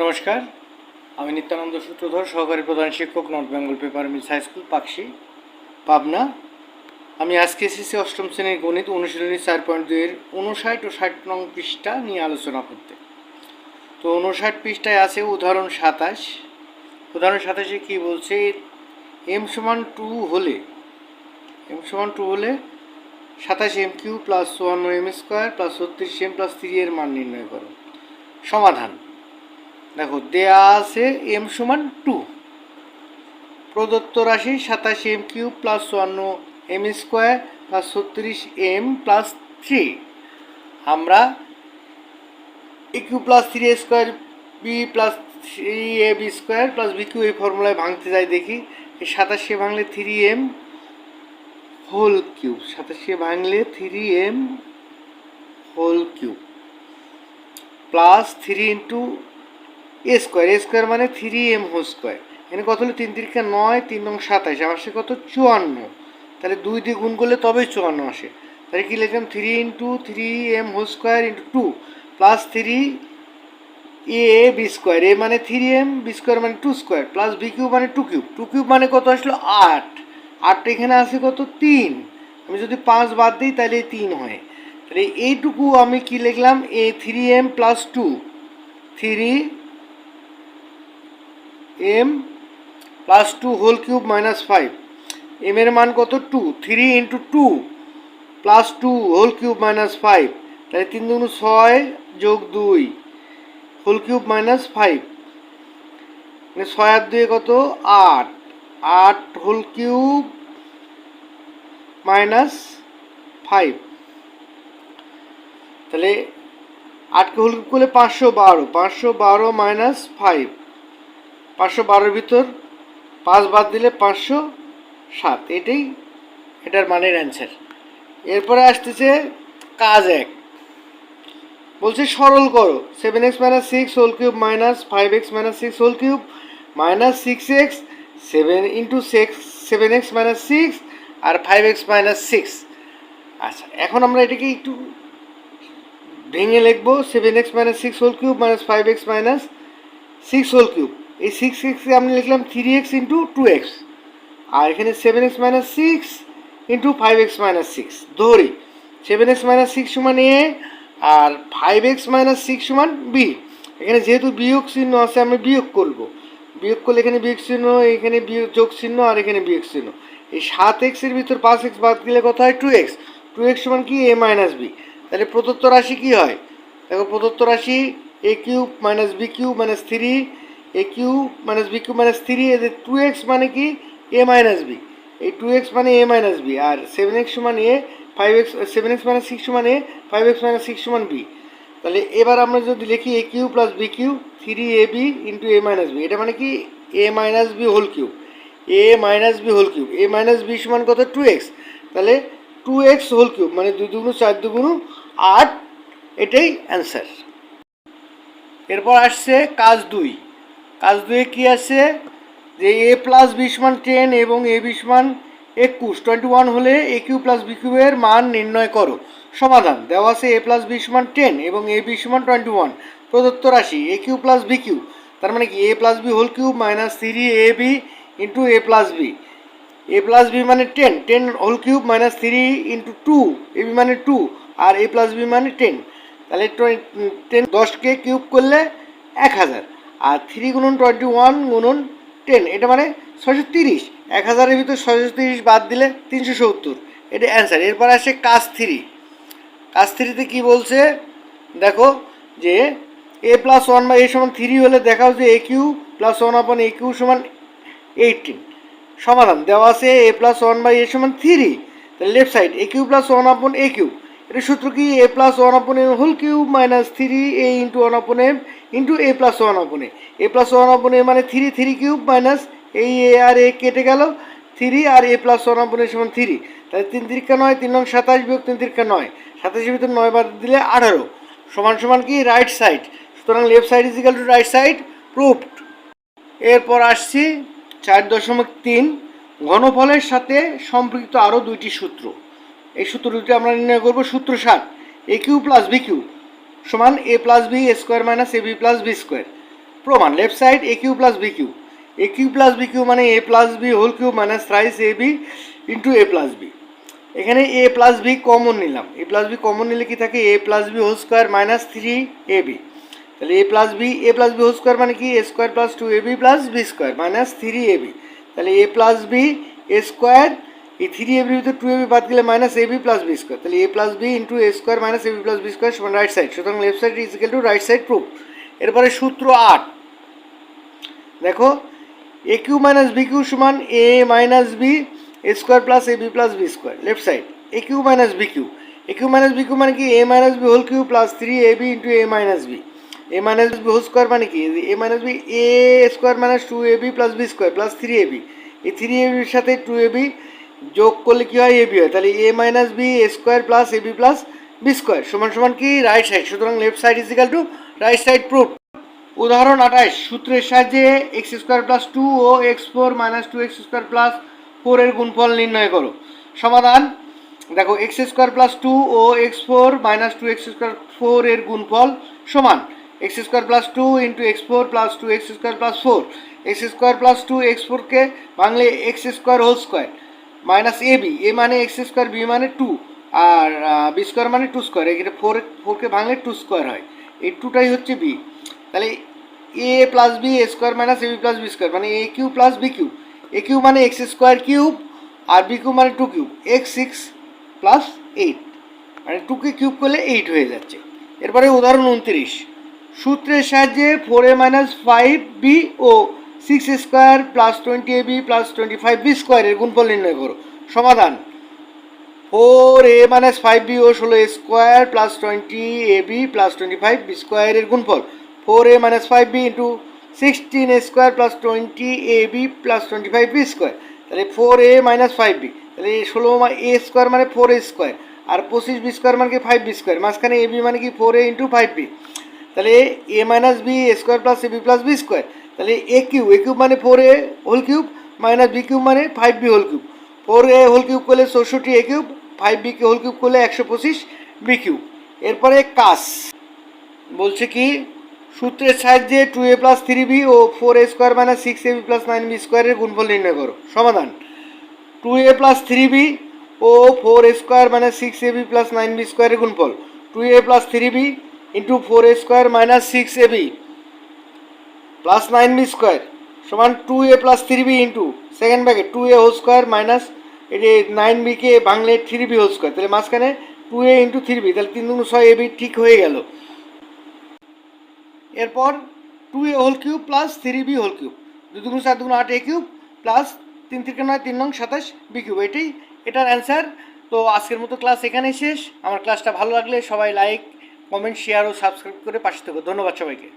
নমস্কার, আমি নিত্যানন্দ সূত্রধর, সহকারী প্রধান শিক্ষক, North Bengal Paper Mills High School, Pakshi, Pabna. আমি আজকে এসেছি অষ্টম শ্রেণীর গণিত অনুশীলনী 4.2-এর 59 ও 60 নং পৃষ্ঠা নিয়ে আলোচনা করতে। তো 59 পৃষ্ঠায় আছে উদাহরণ 27। উদাহরণ 27-এ কী বলছে? m সমান 2 হলে 27m³ plus 54m² plus 36m plus 3 এর মান নির্ণয় করো। সমাধান দেখো, দেয়া আছে m সমান 2, প্রদত্ত রাশি 27m³ plus 54m² plus 36m plus 3। আমরা a³ plus 3a² b plus 3ab² plus bq এই ফর্মুলায় ভাঙতে যাই। দেখি এই 27 ভাঙলে 3m হোল কিউব, 27 ভাঙলে 3m whole cube plus 3 into a square মানে 3m হোল স্কোয়ার। এখানে কত হলো? 3 3 9, 3 নং 27, আসে কত? 54। তাহলে 2 দিয়ে গুণ করলে তবেই 54 আসে। তাহলে কী লিখলাম? 3 into 3m whole square into 2 plus 3ab², a মানে 3m, b² মানে 2² প্লাস bq মানে 2³ মানে কত আসলো? 8। 8 এখানে আছে কত? 3। আমি যদি 5 বাদ দিই তাহলে 3 হয়। তাহলে এইটুকু আমি কি লিখলাম? a 3m plus 2, 3m plus 2 whole cube minus 5। m এর মান কত? 2। 3 into 2 plus 2 whole cube minus 5। তাহলে 3 দুগুণ 6 যোগ 2 হোল কিউব মাইনাস 5, মানে 6 আর 2 কত? 8। 8 হোল কিউব মাইনাস 5। তাহলে 8কে হোল কিউব করলে 512, 512 মাইনাস 5, 512-এর ভিতর 5 বাদ দিলে 507। এটার মানের অ্যান্সার। এরপরে আসতেছে কাজ 1, বলছে সরল করো। 7x minus 6 whole cube minus 5x minus 6 whole cube minus 6x 7 into 7x minus 6 আর 5x মাইনাস 6। আচ্ছা, এখন আমরা এটাকে একটু ভেঙে লিখবো। 7x minus 6 whole cube minus 5x minus 6 whole cube. এই 6xকে আমি লিখলাম 3x ইন্টু 2x, আর এখানে 7x minus 6 into 5x minus 6 ধরি। 7x মাইনাস 6 সমান a আর 5x মাইনাস 6 সমান b। এখানে যেহেতু বিয়োগ চিহ্ন আছে আমি বিয়োগ করব। বিয়োগ করলে এখানে বিয়োগ চিহ্ন, এখানে যোগ চিহ্ন আর এখানে বিয়োগ চিহ্ন। এই 7x এর ভিতর 5x বাদ দিলে কত হয়? 2x। 2x সমান কি? a minus b। তাহলে প্রদত্ত রাশি কি হয়? দেখো, প্রদত্ত রাশি a³ minus b³ minus 3, a³ minus b³ minus 3, এদের 2x মানে কি? a minus b। এই 2x মানে a minus b, R 7x সমান a, 5x 7x মাইনাস 6 সমান a, 5x মাইনাস 6 সমান b। তাহলে এবার আমরা যদি লিখি a³ plus b³ 3ab into a minus b, এটা মানে কি? a minus b whole cube, a minus b whole cube. a minus b সমান কত? 2x। তাহলে 2x হোল কিউব মানে 2 দুগুণ 4 দুগুণ 8, এটাই অ্যান্সার। এরপর আসছে কাজ 2। কাজ 2-এ কী আছে? যে a প্লাস b সমান 10 এবং ab সমান 21 হলে a³ প্লাস b³ এর মান নির্ণয় করো। সমাধান দেওয়া আছে a প্লাস b সমান 10 এবং ab সমান 21, প্রদত্ত রাশি a³ প্লাস b³, তার মানে কি? a plus b whole cube minus 3ab into a plus b। a plus b মানে 10, 10 whole cube minus 3 into 2, ab মানে 2 আর a প্লাস b মানে 10। তাহলে 10কে কিউব করলে 1000, আর 3 গুণন 21 গুণন 10, এটা মানে 630। 1000-এর ভিতর 630 বাদ দিলে 370, এটা অ্যান্সার। এরপর আসে কাজ 3। কাজ 3-তে কী বলছে? দেখো যে a প্লাস 1/a সমান 3 হলে দেখাও যে a³ প্লাস 1/a³ সমান 18। সমাধান দেওয়া আছে a প্লাস 1/a সমান 3, তাহলে left side a³ plus 1/a³। এটা সূত্র কি? a plus 1/m whole cube minus 3a into 1/m into a plus 1/a। a plus 1/a মানে 3, 3 কিউব মাইনাস এই a আর a কেটে গেল 3, আর a প্লাস 1/a সমান 3। তাহলে 3 3 9, 3 নং 27 বিয়োগ 3 3 9, 27-এর ভিতর 9 বাদ দিলে 18 সমান সমান কি? Right side. সুতরাং left side is equal to right side, proved. এরপর আসছি 4.3, ঘনফলের সাথে সম্পৃক্ত আরও 2টি সূত্র। এই সূত্র দুটি আমরা নির্ণয় করব। সূত্র 7, a³ প্লাস b³ সমান a plus b² minus ab plus b²। প্রমাণ left side a cube plus b cube, a cube plus b cube মানে a plus b whole cube minus thrice a b into a plus b. এখানে a plus B common নিলাম, এ plus B common নিলে কি থাকে, a plus b whole square minus three a b. তাহলে a plus b whole square মানে কি, a square plus two a b plus b square minus three a b. তাহলে a plus b a square, এই three a বির ভিতরে two a b বাদ গেলে minus a b plus b square. তাহলে a plus b into a square minus a b plus b square সমান right side. সুতরাং left side is equal to right side proof. এরপরে সূত্র 8 দেখো, a cube minus b cube সমান a minus b a square plus a b plus b square. Left side a cube minus b cube, a cube minus b cube মানে কি, a minus b whole cube plus three a b into a minus b. A minus b whole square মানে কি, a minus b a square minus two a b plus b square plus three a b. এই three a বির সাথে two a B যোগ করলে কী হয়, এ b হয়। তাহলে a minus b a square plus a b plus b square সমান সমান কি রাইট সাইড। সুতরাং left side is equal to right side proof. উদাহরণ 28, সূত্রের সাহায্যে এক্স স্কোয়ার প্লাস টু ও x four minus two x square plus four এর গুণফল নির্ণয় করো। সমাধান দেখো, এক্স স্কোয়ার প্লাস টু ও x four minus two x square four এর গুণফল সমান x square plus two into x four plus two x square plus four. X square plus two x ফোরকে বাংলে x square whole square minus a b, a মানে x square, b মানে two, আর b square মানে two square. এখানে ফোরকে ভাঙলে two square হয়, এই টুটাই হচ্ছে বি। তাহলে a plus b a square minus a b plus b square মানে a cube plus b cube. A cube মানে এক্স স্কোয়ার কিউব আর বি কিউ মানে two cube, x six plus eight, মানে টুকে কিউব করলে eight হয়ে যাচ্ছে। এরপরে উদাহরণ 29, সূত্রের সাহায্যে four a minus five b ও six square plus twenty a b plus twenty five b স্কোয়ারের গুণফল নির্ণয় করো। সমাধান, four a minus five b ও ষোলো square plus twenty a b plus twenty five b স্কোয়ারের গুণফল four a minus five b into sixteen a square plus twenty a b plus twenty five b square. তাহলে four a minus five b, তাহলে ষোলো এ square মানে four a square, আর পঁচিশ B square মানে কি five b square, মাঝখানে এ b মানে কি four a into five b. তাহলে a minus b a square plus a b plus b square. তাহলে এ কিউব মানে four a whole cube minus b cube মানে five b whole cube. Four a whole cube করলে 64 a cube, five b whole cube করলে 125 B cube. এরপরে কাজ বলছে কি, সূত্রের সাহায্যে two a plus three b ও four a square minus six a b plus nine b স্কোয়ারের গুণফল নির্ণয় করো। সমাধান, two a plus three b ও four a square minus six a b plus nine b স্কোয়ারের গুণফল two a plus three b into four a square minus six a b plus nine b square সমান two a plus three b into second bracket two a whole square minus এই যে nine বিকে বাংলে three b whole square. তাহলে মাঝখানে two এ into three B, তাহলে তিন দুগুণ ছয় A B ঠিক হয়ে গেল। এরপর two a whole cube plus three b whole cube, দু দুগুণ চার দুগুণ আট এ কিউব প্লাস তিন তিরিকে নয় তিন নং 27 বি কিউব, এটার অ্যান্সার। তো আজকের মতো ক্লাস এখানেই শেষ। আমার ক্লাসটা ভালো লাগলে সবাই লাইক কমেন্ট শেয়ার ও সাবস্ক্রাইব করে পাশে থেকো। ধন্যবাদ সবাইকে।